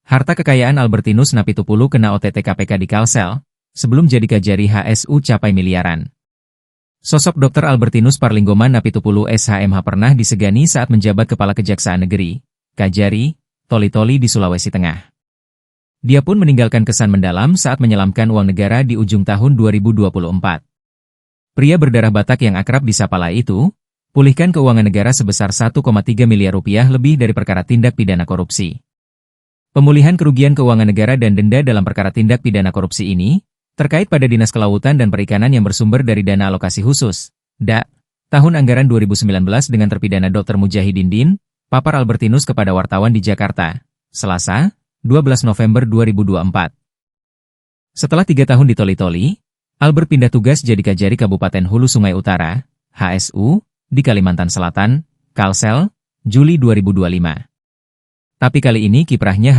Harta kekayaan Albertinus Napitupulu kena OTT KPK di Kalsel, sebelum jadi Kajari HSU capai miliaran. Sosok Dr. Albertinus Parlinggoman Napitupulu SHMH pernah disegani saat menjabat Kepala Kejaksaan Negeri, Kajari, Toli-Toli di Sulawesi Tengah. Dia pun meninggalkan kesan mendalam saat menyelamkan uang negara di ujung tahun 2024. Pria berdarah Batak yang akrab disapa Lai itu, pulihkan keuangan negara sebesar 1,3 miliar rupiah lebih dari perkara tindak pidana korupsi. Pemulihan kerugian keuangan negara dan denda dalam perkara tindak pidana korupsi ini, terkait pada Dinas Kelautan dan Perikanan yang bersumber dari dana alokasi khusus, DA, tahun anggaran 2019 dengan terpidana Dr. Mujahidin Din, papar Albertinus kepada wartawan di Jakarta, Selasa, 12 November 2024. Setelah 3 tahun di Toli-Toli, Albert pindah tugas jadi Kajari Kabupaten Hulu Sungai Utara, HSU, di Kalimantan Selatan, Kalsel, Juli 2025. Tapi kali ini kiprahnya